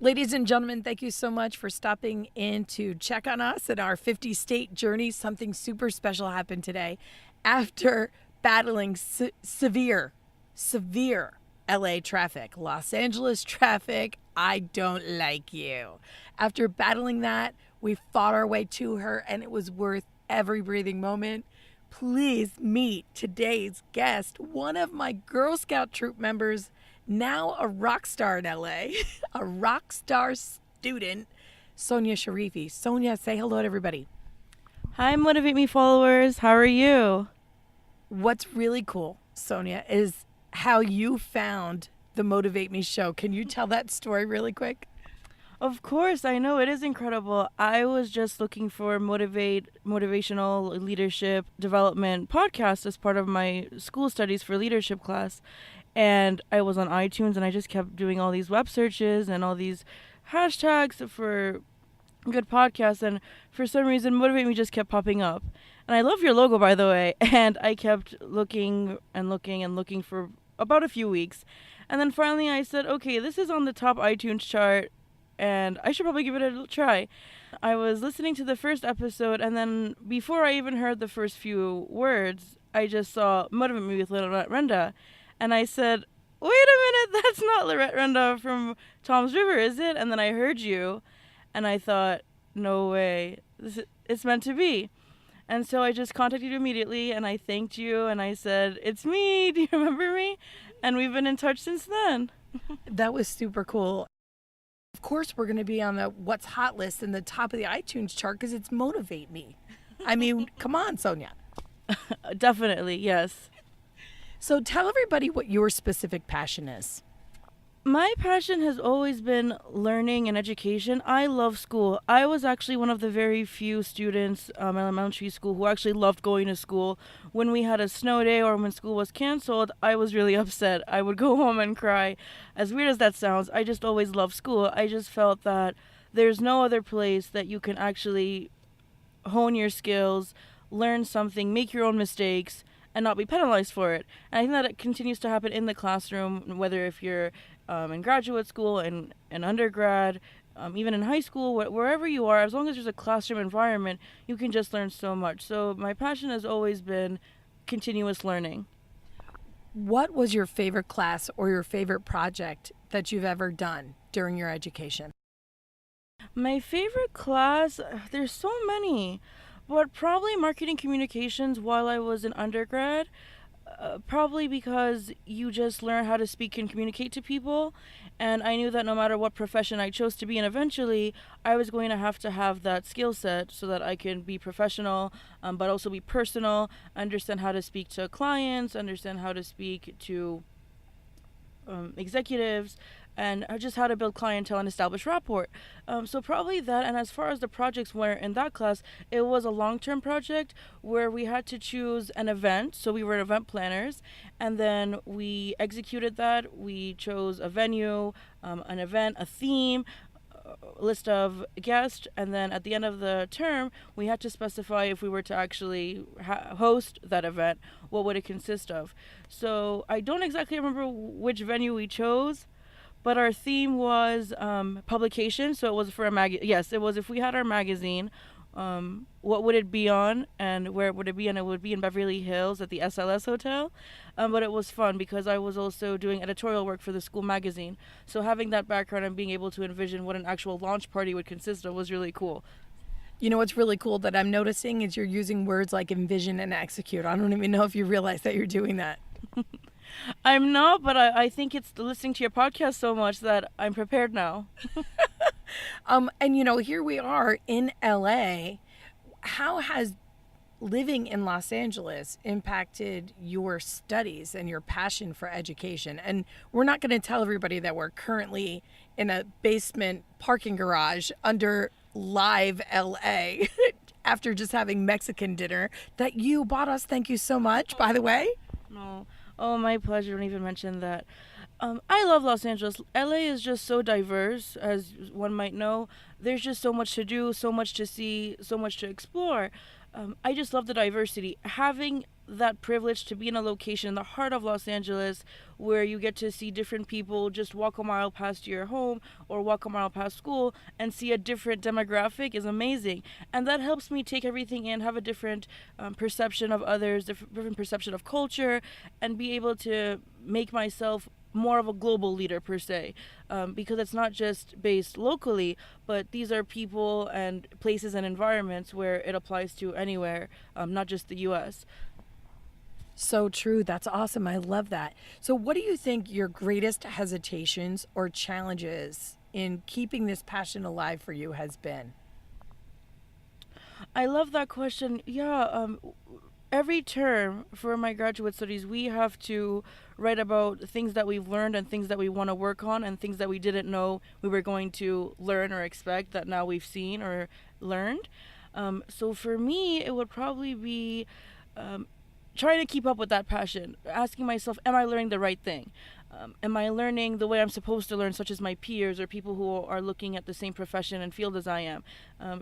Ladies and gentlemen, thank you so much for stopping in to check on us in our 50-state journey. Something super special happened today. After battling severe LA traffic, Los Angeles traffic, I don't like you. After battling that, we fought our way to her, and it was worth every breathing moment. Please meet today's guest, one of my Girl Scout troop members, now a rock star in LA, a rock star student, Sonya Sharifi. Sonya, say hello to everybody. Hi, Motivate Me followers. How are you? What's really cool, Sonya, is how you found the Motivate Me show. Can you tell that story really quick? Of course, I know it is incredible. I was just looking for motivational leadership development podcast as part of my school studies for leadership class. And I was on iTunes and I just kept doing all these web searches and all these hashtags for good podcasts. And for some reason, Motivate Me just kept popping up. And I love your logo, by the way. And I kept looking and looking and looking for about a few weeks. And then finally I said, okay, this is on the top iTunes chart and I should probably give it a try. I was listening to the first episode, and then before I even heard the first few words, I just saw Motivate Me with Lynette Renda. And I said, wait a minute, that's not Lynette Renda from Tom's River, is it? And then I heard you, and I thought, no way, it's meant to be. And so I just contacted you immediately, and I thanked you, and I said, it's me, do you remember me? And we've been in touch since then. That was super cool. Of course, we're going to be on the What's Hot list in the top of the iTunes chart because it's Motivate Me. I mean, come on, Sonya. Definitely, yes. So tell everybody what your specific passion is. My passion has always been learning and education. I love school. I was actually one of the very few students in elementary school who actually loved going to school. When we had a snow day or when school was canceled, I was really upset. I would go home and cry. As weird as that sounds, I just always loved school. I just felt that there's no other place that you can actually hone your skills, learn something, make your own mistakes, and not be penalized for it. And I think that it continues to happen in the classroom, whether if you're in graduate school and undergrad, even in high school, wherever you are, as long as there's a classroom environment, you can just learn so much. So my passion has always been continuous learning. What was your favorite class or your favorite project that you've ever done during your education? My favorite class, there's so many, but probably marketing communications while I was in undergrad. Probably because you just learn how to speak and communicate to people, and I knew that no matter what profession I chose to be in eventually, I was going to have that skill set so that I can be professional, but also be personal, understand how to speak to clients, understand how to speak to executives, and just how to build clientele and establish rapport. So probably that. And as far as the projects were in that class, it was a long-term project where we had to choose an event. So we were event planners, and then we executed that. We chose a venue, an event, a theme, a list of guests, and then at the end of the term, we had to specify if we were to actually host that event, what would it consist of. So I don't exactly remember which venue we chose, but our theme was publication. So it was for a magazine. Yes, it was if we had our magazine, what would it be on and where would it be? And it would be in Beverly Hills at the SLS Hotel. But it was fun because I was also doing editorial work for the school magazine. So having that background and being able to envision what an actual launch party would consist of was really cool. You know what's really cool that I'm noticing is you're using words like envision and execute. I don't even know if you realize that you're doing that. I'm not, but I think it's listening to your podcast so much that I'm prepared now. And you know, here we are in LA. How has living in Los Angeles impacted your studies and your passion for education? And we're not going to tell everybody that we're currently in a basement parking garage under live LA after just having Mexican dinner that you bought us. Thank you so much, by the way. No. Oh, my pleasure. Don't even mention that. I love Los Angeles. LA is just so diverse, as one might know. There's just so much to do, so much to see, so much to explore. I just love the diversity. Having that privilege to be in a location in the heart of Los Angeles where you get to see different people just walk a mile past your home or walk a mile past school and see a different demographic is amazing. And that helps me take everything in, have a different perception of others, different perception of culture, and be able to make myself more of a global leader per se, because it's not just based locally, but these are people and places and environments where it applies to anywhere, not just the U.S. So true. That's awesome. I love that. So what do you think your greatest hesitations or challenges in keeping this passion alive for you has been? I love that question. Yeah, every term for my graduate studies, we have to write about things that we've learned and things that we want to work on and things that we didn't know we were going to learn or expect that now we've seen or learned. So for me, it would probably be trying to keep up with that passion, asking myself, am I learning the right thing? Am I learning the way I'm supposed to learn, such as my peers or people who are looking at the same profession and field as I am?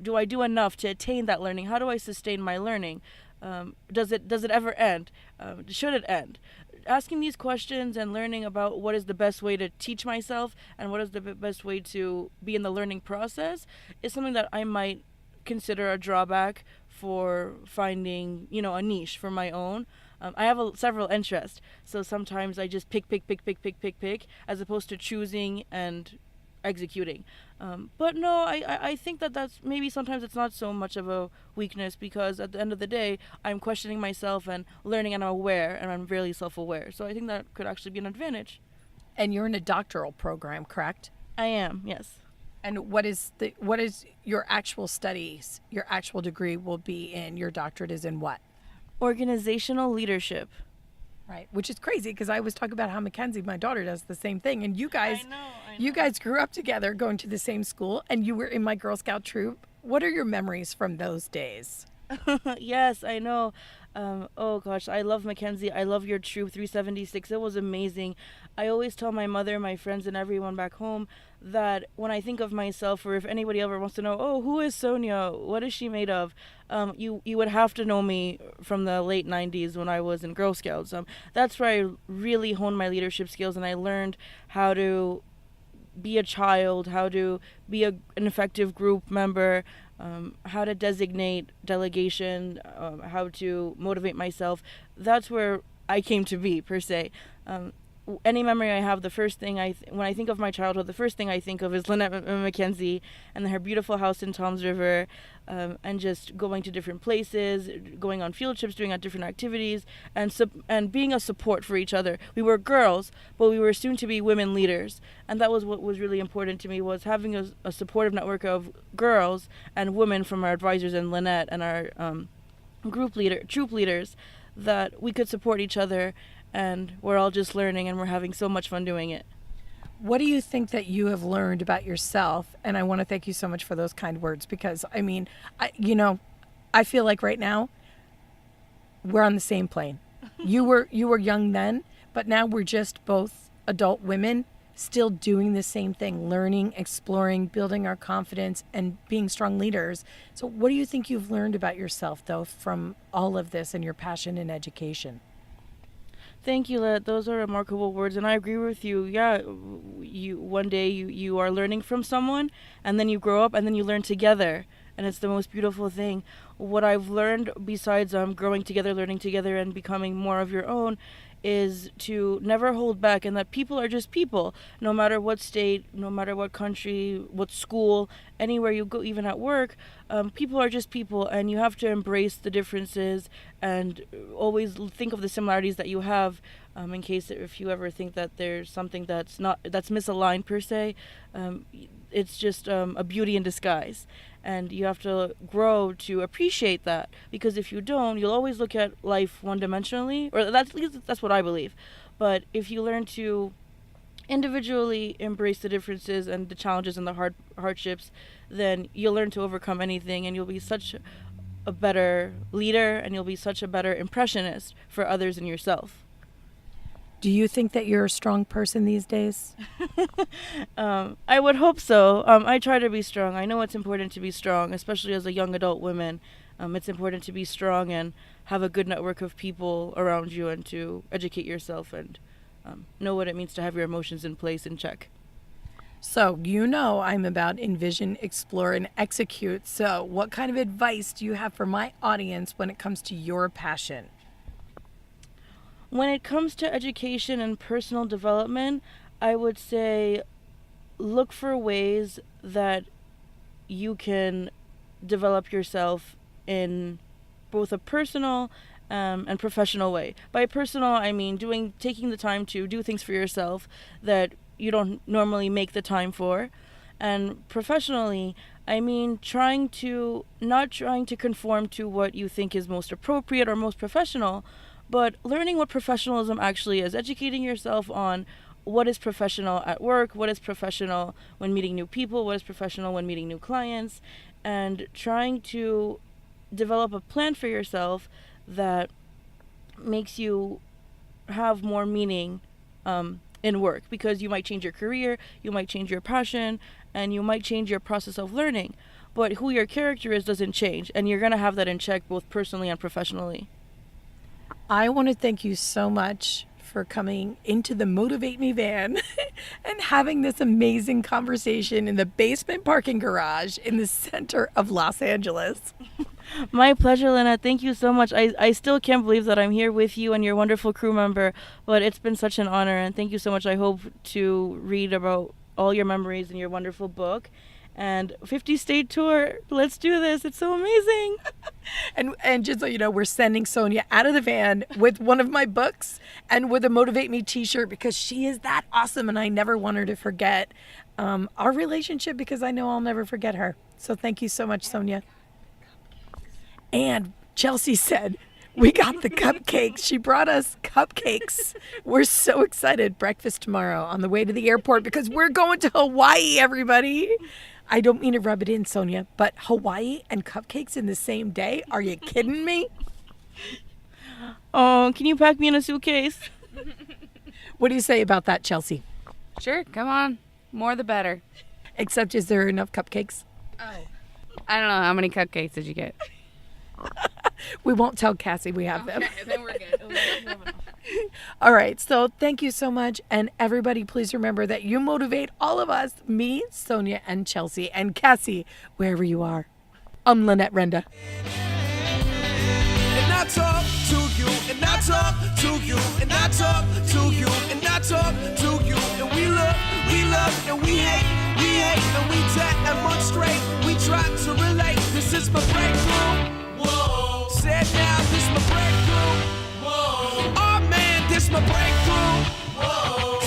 Do I do enough to attain that learning? How do I sustain my learning? Does it ever end? Should it end? Asking these questions and learning about what is the best way to teach myself and what is the best way to be in the learning process is something that I might consider a drawback for finding, a niche for my own. I have several interests, so sometimes I just pick, as opposed to choosing and executing. But no, I think that's maybe sometimes it's not so much of a weakness, because at the end of the day, I'm questioning myself and learning, and I'm aware, and I'm really self-aware. So I think that could actually be an advantage. And you're in a doctoral program, correct? I am, yes. And what is your actual studies? Your actual degree will be in, your doctorate is in what? Organizational leadership. Right, which is crazy because I was talking about how Mackenzie, my daughter, does the same thing, and you guys, I know. you guys grew up together, going to the same school, and you were in my Girl Scout troop. What are your memories from those days? Yes, I know. Oh gosh, I love Mackenzie. I love your troop 376. It was amazing. I always tell my mother, my friends, and everyone back home that when I think of myself, or if anybody ever wants to know, oh, who is Sonya? What is she made of? You would have to know me from the late 90s when I was in Girl Scouts. That's where I really honed my leadership skills, and I learned how to be a child, how to be an effective group member, how to designate delegation, how to motivate myself. That's where I came to be, per se. Any memory I have, the first thing when I think of my childhood, the first thing I think of is Lynette and Mackenzie and her beautiful house in Toms River, and just going to different places, going on field trips, doing different activities, and being a support for each other. We were girls, but we were soon to be women leaders, and that was what was really important to me, was having a supportive network of girls and women from our advisors and Lynette and our troop leaders, that we could support each other, and we're all just learning, and we're having so much fun doing it. What do you think that you have learned about yourself? And I want to thank you so much for those kind words, because I mean, I feel like right now we're on the same plane. You were young then, but now we're just both adult women still doing the same thing, learning, exploring, building our confidence, and being strong leaders. So what do you think you've learned about yourself, though, from all of this and your passion in education? Thank you, Lynette. Those are remarkable words, and I agree with you. Yeah, one day you are learning from someone, and then you grow up, and then you learn together, and it's the most beautiful thing. What I've learned, besides growing together, learning together, and becoming more of your own, is to never hold back, and that people are just people, no matter what state, no matter what country, what school, anywhere you go, even at work. People are just people, and you have to embrace the differences and always think of the similarities that you have, in case if you ever think that there's something that's misaligned per se. It's just a beauty in disguise, and you have to grow to appreciate that, because if you don't, you'll always look at life one-dimensionally, or that's what I believe. But if you learn to individually embrace the differences and the challenges and the hardships, then you'll learn to overcome anything, and you'll be such a better leader, and you'll be such a better impressionist for others and yourself. Do you think that you're a strong person these days? I would hope so. I try to be strong. I know it's important to be strong, especially as a young adult woman. It's important to be strong and have a good network of people around you and to educate yourself and know what it means to have your emotions in place in check. So, I'm about envision, explore, and execute. So, what kind of advice do you have for my audience when it comes to your passion? When it comes to education and personal development, I would say look for ways that you can develop yourself in both a personal and professional way. By personal, I mean taking the time to do things for yourself that you don't normally make the time for. And professionally, I mean not trying to conform to what you think is most appropriate or most professional, but learning what professionalism actually is, educating yourself on what is professional at work, what is professional when meeting new people, what is professional when meeting new clients, and trying to develop a plan for yourself that makes you have more meaning in work, because you might change your career, you might change your passion, and you might change your process of learning, but who your character is doesn't change, and you're going to have that in check both personally and professionally. I want to thank you so much for coming into the Motivate Me van and having this amazing conversation in the basement parking garage in the center of Los Angeles. My pleasure, Lynette. Thank you so much. I still can't believe that I'm here with you and your wonderful crew member, but it's been such an honor, and thank you so much. I hope to read about all your memories in your wonderful book. And 50-state tour, let's do this. It's so amazing. And just so you know, we're sending Sonya out of the van with one of my books and with a Motivate Me t-shirt, because she is that awesome, and I never want her to forget our relationship, because I know I'll never forget her. So thank you so much, Sonya. And Chelsea said, we got the cupcakes. She brought us cupcakes. We're so excited. Breakfast tomorrow on the way to the airport, because we're going to Hawaii, everybody. I don't mean to rub it in, Sonya, but Hawaii and cupcakes in the same day? Are you kidding me? Oh, can you pack me in a suitcase? What do you say about that, Chelsea? Sure, come on. More the better. Except, is there enough cupcakes? Oh. I don't know. How many cupcakes did you get? We won't tell Cassie we have them. Okay, then we're good. All right, so thank you so much. And everybody, please remember that you motivate all of us, me, Sonya, and Chelsea, and Cassie, wherever you are. I'm Lynette Renda. And I talk to you, and I talk to you, and I talk to you, and I talk to you. And we love, and we hate, and we demonstrate. We try to relate. This is my breakthrough. Whoa. Said now, this my breakthrough. Whoa. Oh man, this my breakthrough. Whoa.